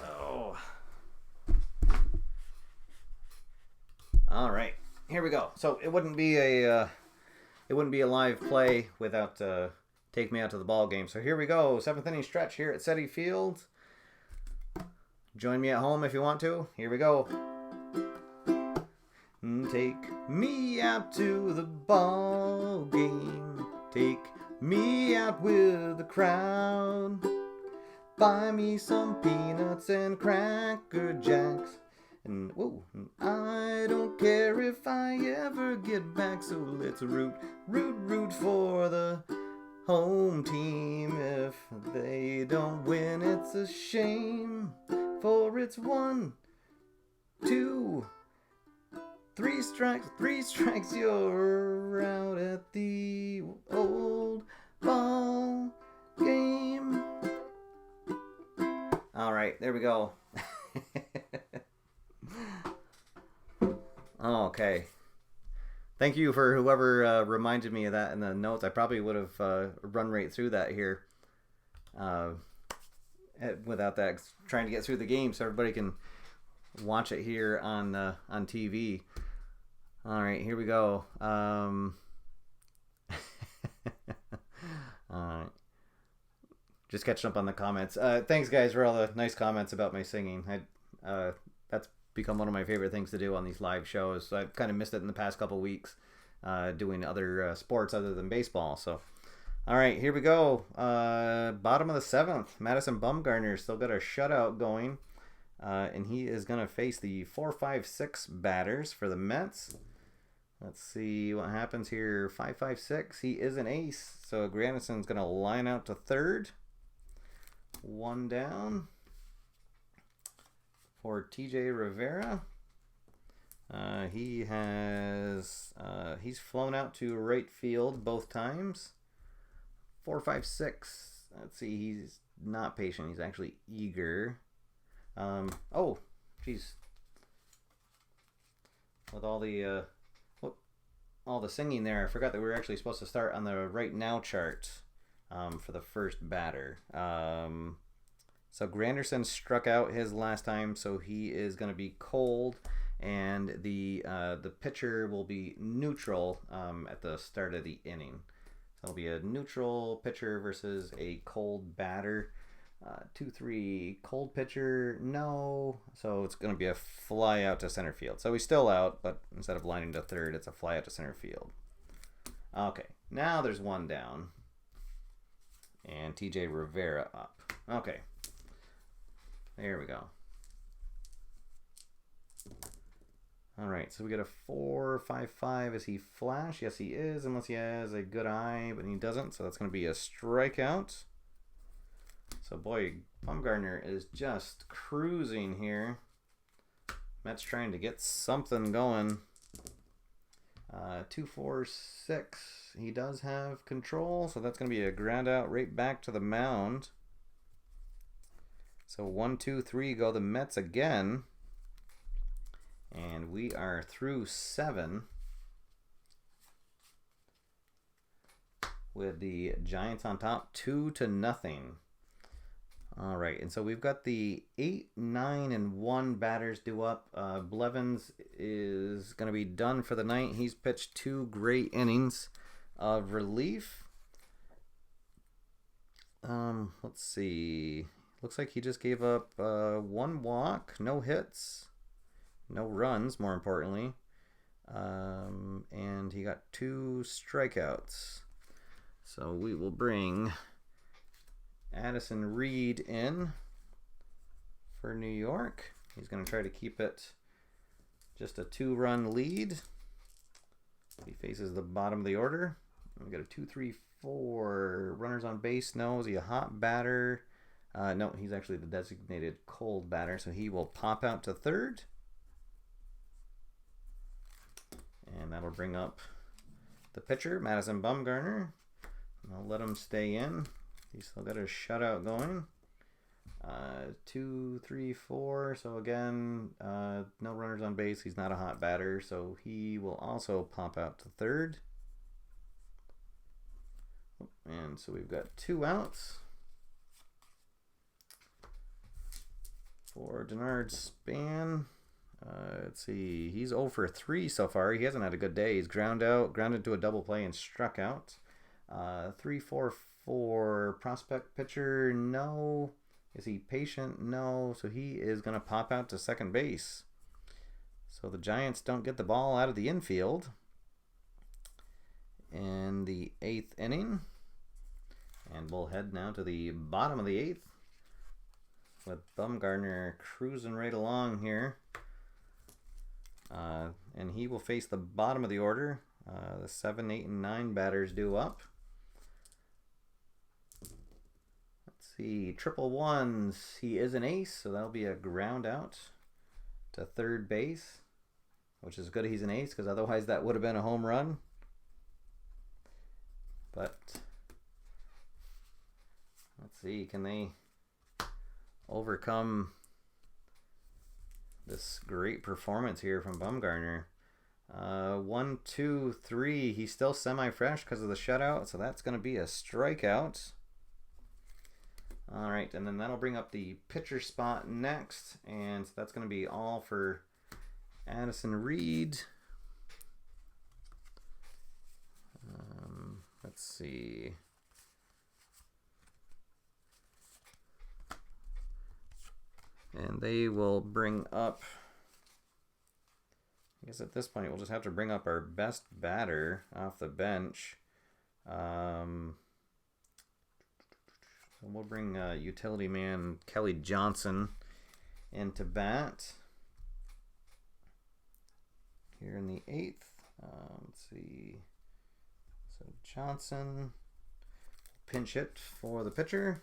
Oh. All right, here we go. So it wouldn't be a live play without take me out to the ball game. So here we go. 7th inning stretch here at Citi Field. Join me at home if you want to. Here we go. Take me out to the ball game. Take me out with the crowd. Buy me some peanuts and Cracker Jacks. And whoa, I don't care if I ever get back. So let's root for the home team. If they don't win, it's a shame. For it's 1, 2, 3 strikes, you're out at the old ball game. All right, there we go. Okay. Thank you for whoever reminded me of that in the notes. I probably would have run right through that here without that, trying to get through the game so everybody can watch it here on TV. All right, here we go. All right. Just catching up on the comments. Thanks, guys, for all the nice comments about my singing. That's become one of my favorite things to do on these live shows. I've kind of missed it in the past couple weeks doing other sports other than baseball. So, all right, here we go. Bottom of the 7th, Madison Bumgarner still got a shutout going. And he is going to face the 4-5-6 batters for the Mets. Let's see what happens here. 5-5-6. He is an ace. So Granderson's going to line out to third. 1 down for TJ Rivera. He's flown out to right field both times. 4-5-6. Let's see. He's not patient. He's actually eager. Oh, geez. With all the singing there, I forgot that we were actually supposed to start on the right now chart for the first batter. So Granderson struck out his last time, so he is going to be cold, and the pitcher will be neutral at the start of the inning. So it'll be a neutral pitcher versus a cold batter. 2-3, cold pitcher, no. So it's going to be a fly out to center field. So he's still out, but instead of lining to third, it's a fly out to center field. Okay, now there's 1 down. And TJ Rivera up. Okay. There we go. All right, so we got a 4-5-5. Is he flash? Yes, he is, unless he has a good eye, but he doesn't. So that's going to be a strikeout. So, boy, Bumgarner is just cruising here. Mets trying to get something going. 2-4-6. He does have control, so that's going to be a ground out right back to the mound. So 1-2-3 go the Mets again. And we are through 7. With the Giants on top 2-0. All right, and so we've got the 8, 9, and 1 batters due up. Blevins is going to be done for the night. He's pitched 2 great innings of relief. Let's see. Looks like he just gave up 1 walk, no hits, no runs, more importantly. And he got 2 strikeouts. So we will bring Addison Reed in for New York. He's going to try to keep it just a 2-run lead. He faces the bottom of the order. We got a 2-3-4 runners on base. No, is he a hot batter? No, he's actually the designated cold batter, so he will pop out to third. And that'll bring up the pitcher, Madison Bumgarner. I'll let him stay in. He's still got a shutout going. 2, 3, 4. So again, no runners on base. He's not a hot batter, so he will also pop out to third. And so we've got 2 outs for Denard Span. Let's see. He's 0 for 3 so far. He hasn't had a good day. He's grounded to a double play and struck out. 3, 4, 4. Prospect pitcher, no. Is he patient? No. So he is going to pop out to second base. So the Giants don't get the ball out of the infield in the 8th inning. And we'll head now to the bottom of the 8th with Bumgarner cruising right along here. And he will face the bottom of the order. The 7, 8, and 9 batters due up. Let's see, triple ones. He is an ace, so that'll be a ground out to third base, which is good he's an ace, because otherwise that would have been a home run. But let's see, can they overcome this great performance here from Bumgarner? 1, 2, 3. He's still semi-fresh because of the shutout, so that's going to be a strikeout. All right, and then that'll bring up the pitcher spot next, and so that's going to be all for Addison Reed. Let's see. And they will bring up, I guess at this point we'll just have to bring up our best batter off the bench. So we'll bring utility man Kelly Johnson into bat here in the 8th. Let's see. So Johnson, pinch hit for the pitcher.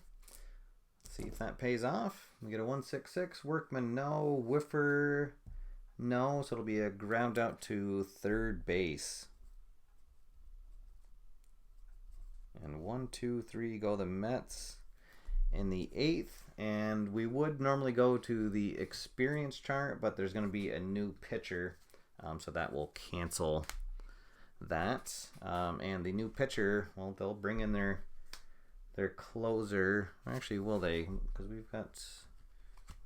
Let's see if that pays off. We get a 1-6-6. Workman, no. Whiffer, no. So it'll be a ground out to third base. And 1, 2, 3 go the Mets in the 8th. And we would normally go to the experience chart, but there's going to be a new pitcher. So that will cancel that. And the new pitcher, well, they'll bring in their closer. Actually, will they? Because we've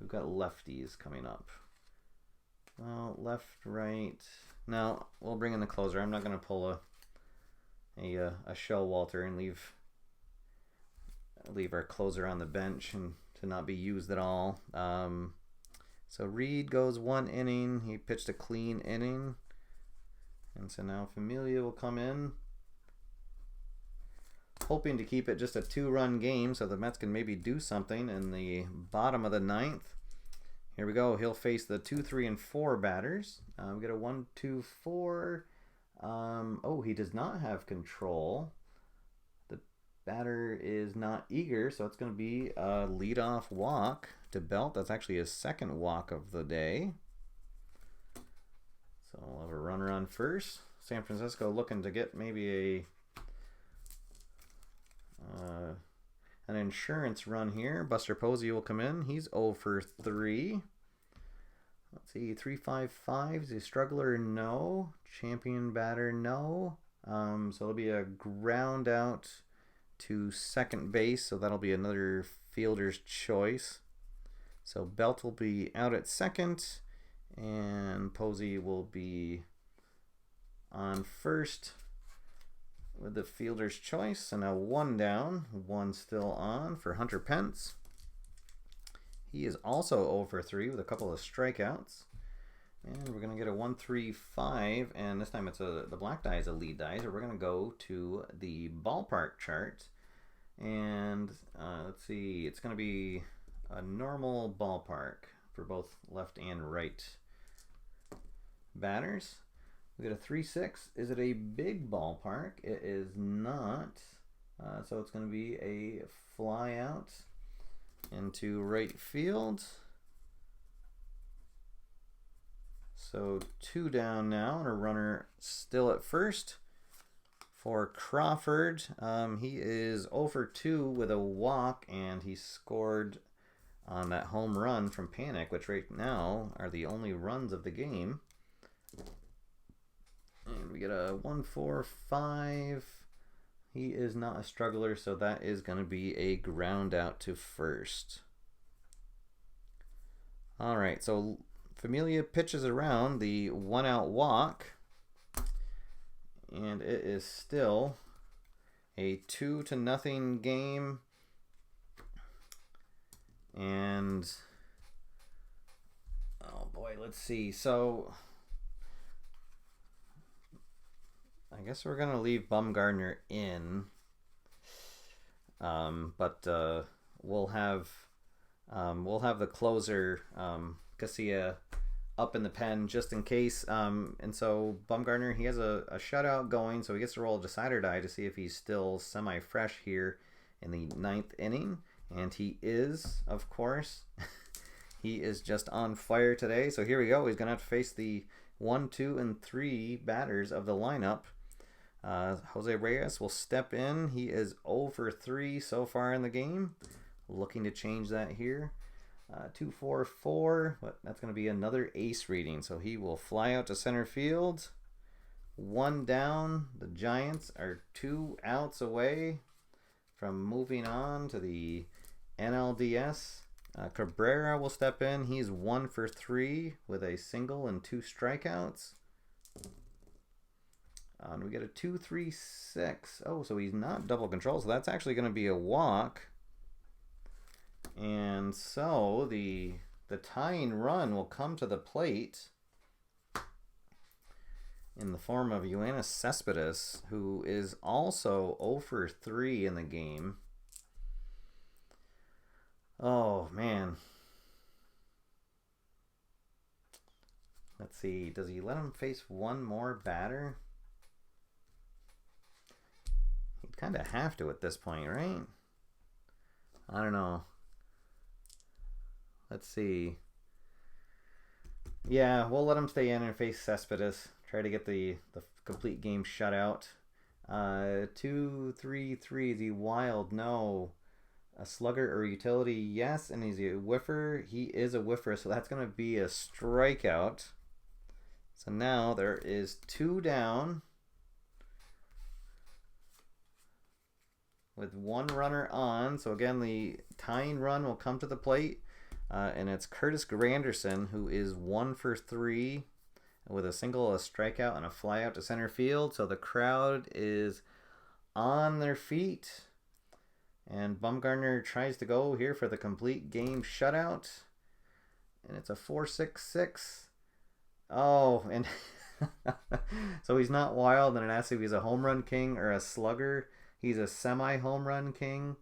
got lefties coming up. Well, left, right. No, we'll bring in the closer. I'm not going to pull a Showalter and leave our closer on the bench and to not be used at all. So Reed goes 1 inning. He pitched a clean inning. And so now Familia will come in, hoping to keep it just a 2-run game so the Mets can maybe do something in the bottom of the 9th. Here we go. He'll face the 2, 3, and 4 batters. We get a 1, 2, 4. Oh, he does not have control. The batter is not eager, so it's going to be a leadoff walk to Belt. That's actually his 2nd walk of the day. So we'll have a runner on first. San Francisco looking to get maybe an insurance run here. Buster Posey will come in. He's 0 for 3. Let's see, 3-5-5. Is he a struggler? No. Champion batter? No. So it'll be a ground out to second base. So that'll be another fielder's choice. So Belt will be out at second, and Posey will be on first with the fielder's choice. And now 1 down, 1 still on for Hunter Pence. He is also 0 for 3 with a couple of strikeouts. And we're going to get a 1-3-5, and this time it's the black die is a lead die, so we're going to go to the ballpark chart. And let's see, it's going to be a normal ballpark for both left and right batters. We got a 3-6. Is it a big ballpark? It is not. So it's going to be a fly out into right field. So 2 down now, and a runner still at first. For Crawford, he is 0 for 2 with a walk, and he scored on that home run from Panic, which right now are the only runs of the game. And we get a 1-4-5. He is not a struggler, so that is going to be a ground out to first. All right, so Familia pitches around the 1-out walk, and it is still a 2-0 game. And oh boy, let's see. So I guess we're gonna leave Bumgarner in, but we'll have the closer Casilla up in the pen just in case. And so Bumgarner, he has a shutout going, so he gets to roll a decide or die to see if he's still semi-fresh here in the 9th inning, and he is, of course. He is just on fire today. So here we go. He's gonna have to face the 1, 2, and 3 batters of the lineup. Jose Reyes will step in. He is 0 for 3 so far in the game. Looking to change that here. 2-4-4, but that's going to be another ace reading. So he will fly out to center field. 1 down. The Giants are 2 outs away from moving on to the NLDS. Cabrera will step in. He's 1 for 3 with a single and 2 strikeouts. And we get a 2-3-6. Oh, so he's not double control, so that's actually going to be a walk. And so the tying run will come to the plate in the form of Yoenis Cespedes, who is also 0 for 3 in the game. Oh, man. Let's see. Does he let him face one more batter? He'd kind of have to at this point, right? I don't know. Let's see. Yeah, we'll let him stay in and face Cespedes. Try to get the complete game shutout. 2-3-3. Is he wild? No. A slugger or utility? Yes. And he's a whiffer? He is a whiffer, so that's going to be a strikeout. So now there is 2 down with 1 runner on. So again, the tying run will come to the plate. And it's Curtis Granderson, who is 1 for 3 with a single, a strikeout, and a fly out to center field. So the crowd is on their feet. And Bumgarner tries to go here for the complete game shutout. And it's a 4-6-6. Oh, and so he's not wild, and it asks if he's a home run king or a slugger. He's a semi-home run king.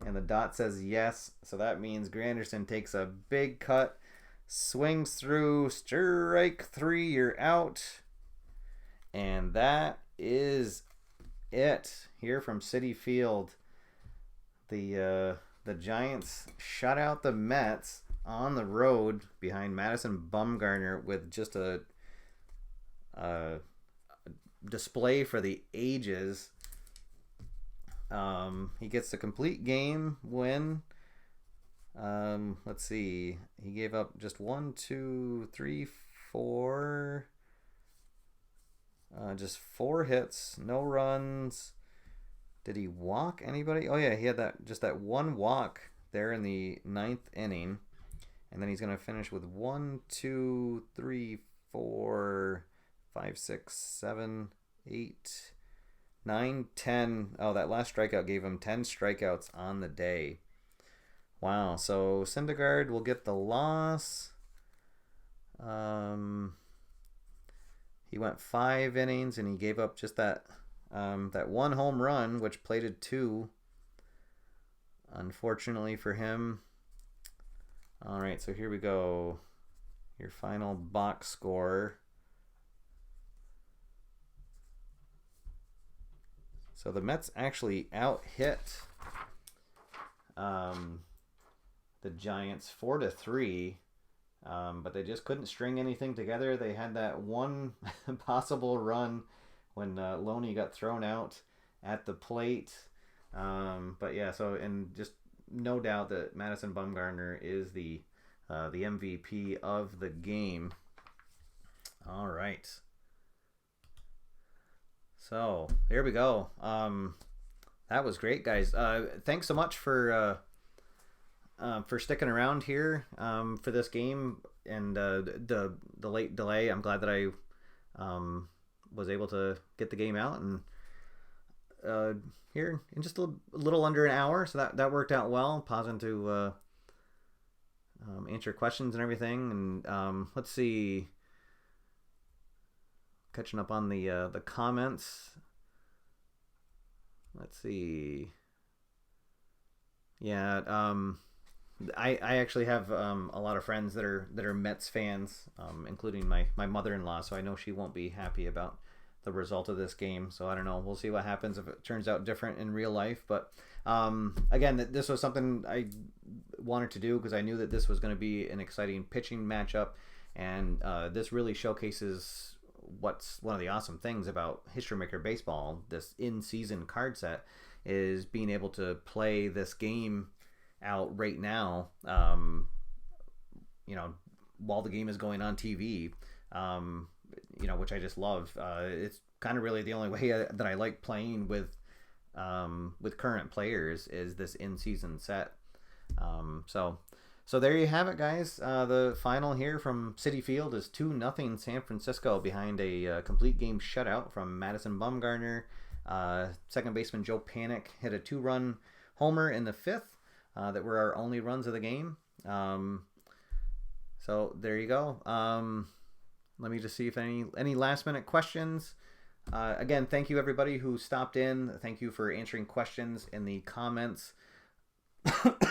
And the dot says yes, so that means Granderson takes a big cut, swings through, strike 3, you're out. And that is it here from Citi Field. The Giants shut out the Mets on the road behind Madison Bumgarner with just a display for the ages. He gets the complete game win. Let's see. He gave up just 1, 2, 3, 4. Just 4 hits, no runs. Did he walk anybody? Oh yeah, he had that 1 walk there in the 9th inning. And then he's going to finish with 1, 2, 3, 4, 5, 6, 7, 8, 9, 10. Oh, that last strikeout gave him 10 strikeouts on the day. Wow. So Syndergaard will get the loss. He went 5 innings and he gave up just that 1 home run, which plated 2. Unfortunately for him. All right, so here we go. Your final box score. So the Mets actually out-hit the Giants 4-3, but they just couldn't string anything together. They had that one possible run when Loney got thrown out at the plate. But yeah, so and just no doubt that Madison Bumgarner is the MVP of the game. All right. So there we go. That was great, guys. Thanks so much for sticking around here for this game and the late delay. I'm glad that I was able to get the game out and here in just a little under an hour, so that worked out well. Pausing to answer questions and everything, and let's see, catching up on the comments. Let's see. Yeah, I actually have a lot of friends that are Mets fans, including my mother-in-law. So I know she won't be happy about the result of this game. So I don't know. We'll see what happens if it turns out different in real life. But again, this was something I wanted to do because I knew that this was going to be an exciting pitching matchup, and this really showcases what's one of the awesome things about History Maker Baseball. This in-season card set is being able to play this game out right now, while the game is going on TV, which I just love. It's kind of really the only way that I like playing with current players is this in-season set. So there you have it, guys. The final here from Citi Field is 2-0 San Francisco behind a complete game shutout from Madison Bumgarner. Second baseman Joe Panik hit a 2-run homer in the fifth. That were our only runs of the game. So there you go. Let me just see if any last minute questions. Again, thank you everybody who stopped in. Thank you for answering questions in the comments.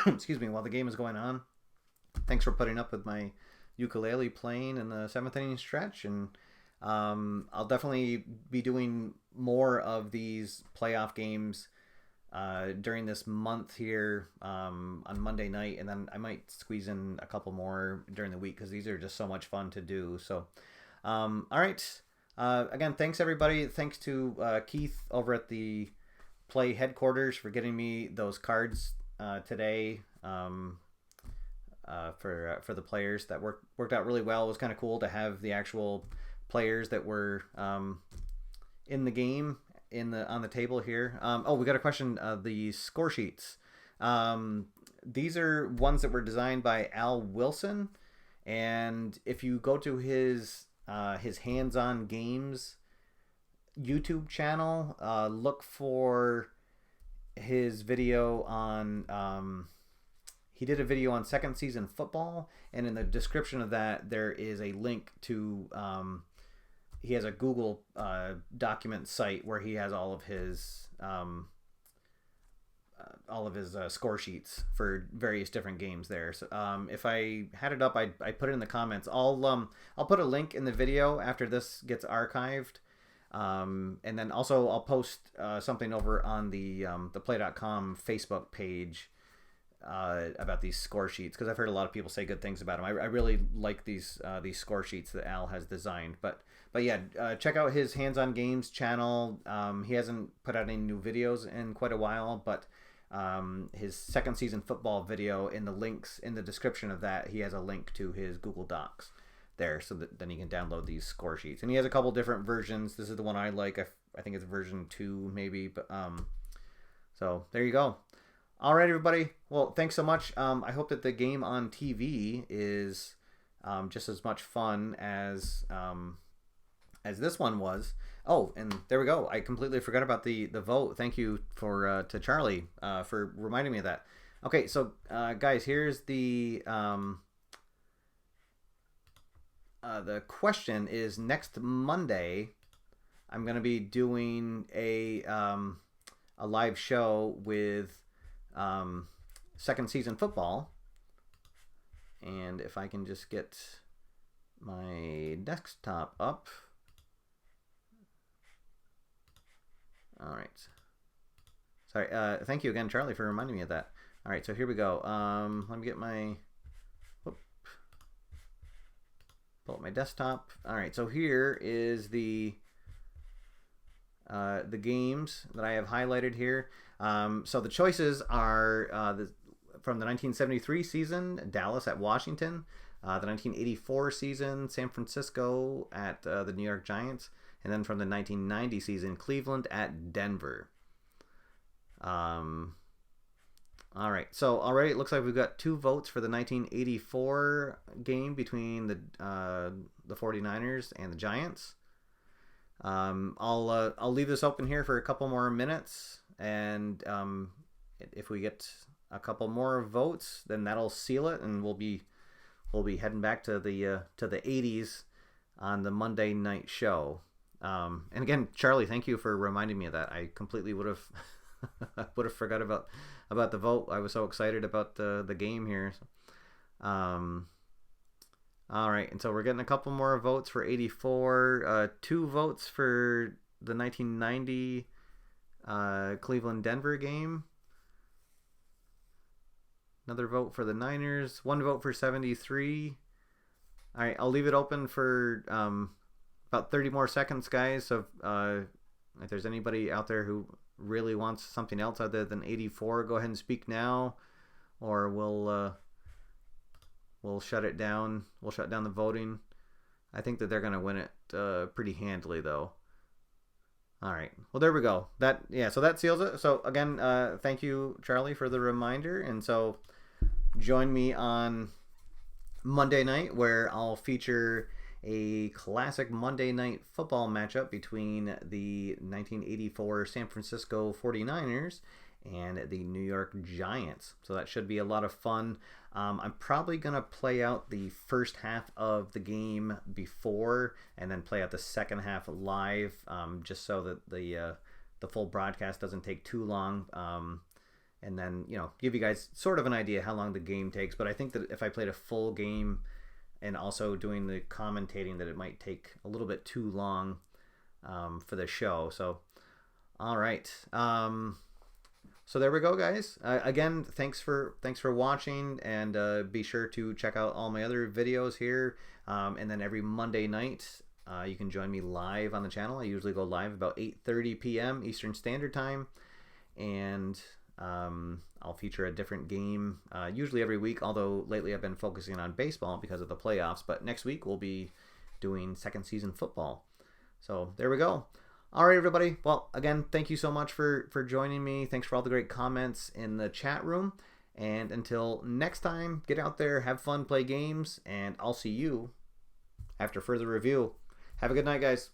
Excuse me, while the game is going on. Thanks for putting up with my ukulele playing in the 7th inning stretch, and I'll definitely be doing more of these playoff games during this month here on Monday night, and then I might squeeze in a couple more during the week because these are just so much fun to do. So all right, again, thanks everybody. Thanks to Keith over at the Play headquarters for getting me those cards today for the players. That worked out really well. It was kind of cool to have the actual players that were in the game on the table here. We got a question. The score sheets. These are ones that were designed by Al Wilson, and if you go to his Hands-On Games YouTube channel, look for his video on. He did a video on second season football, and in the description of that, there is a link to. He has a Google document site where he has all of his score sheets for various different games there. So if I had it up, I put it in the comments. I'll put a link in the video after this gets archived, and then also I'll post something over on the Play.com Facebook page about these score sheets, because I've heard a lot of people say good things about them. I really like these score sheets that Al has designed. But yeah, check out his Hands-On Games channel. He hasn't put out any new videos in quite a while, but his second season football video, in the links in the description of that, he has a link to his Google Docs there, so that then you can download these score sheets. And he has a couple different versions. This is the one I like. I think it's version 2 maybe, but so there you go. All right, everybody. Well, thanks so much. I hope that the game on TV is just as much fun as this one was. Oh, and there we go. I completely forgot about the vote. Thank you to Charlie for reminding me of that. Okay, so guys, here's the question is, next Monday I'm going to be doing a live show with second season football, and if I can just get my desktop up. All right. Sorry. Thank you again, Charlie, for reminding me of that. All right, so here we go. Let me get my pull up my desktop. All right, so here is the the games that I have highlighted here. So the choices are from the 1973 season, Dallas at Washington. The 1984 season, San Francisco at the New York Giants. And then from the 1990 season, Cleveland at Denver. All right, so already it looks like we've got 2 votes for the 1984 game between the 49ers and the Giants. I'll leave this open here for a couple more minutes, and if we get a couple more votes, then that'll seal it, and we'll be heading back to the 80s on the Monday night show. And again, Charlie, thank you for reminding me of that. I completely would have forgot about the vote. I was so excited about the game here. All right, and so we're getting a couple more votes for 84. 2 votes for the 1990 Cleveland-Denver game. Another vote for the Niners. 1 vote for 73. All right, I'll leave it open for about 30 more seconds, guys. So if there's anybody out there who really wants something else other than 84, go ahead and speak now, or we'll shut it down. We'll shut down the voting. I think that they're going to win it pretty handily, though. All right. Well, there we go. So that seals it. So again, thank you, Charlie, for the reminder. And so join me on Monday night, where I'll feature a classic Monday night football matchup between the 1984 San Francisco 49ers and the New York Giants. So that should be a lot of fun. I'm probably going to play out the first half of the game before, and then play out the second half live, just so that the full broadcast doesn't take too long. And then, give you guys sort of an idea how long the game takes. But I think that if I played a full game and also doing the commentating, that it might take a little bit too long for the show. So, all right. So there we go, guys. Again, thanks for watching, and be sure to check out all my other videos here. And then every Monday night, you can join me live on the channel. I usually go live about 8:30 p.m. Eastern Standard Time, and I'll feature a different game usually every week, although lately I've been focusing on baseball because of the playoffs. But next week we'll be doing second season football. So there we go. All right, everybody. Well, again, thank you so much for joining me. Thanks for all the great comments in the chat room. And until next time, get out there, have fun, play games, and I'll see you after further review. Have a good night, guys.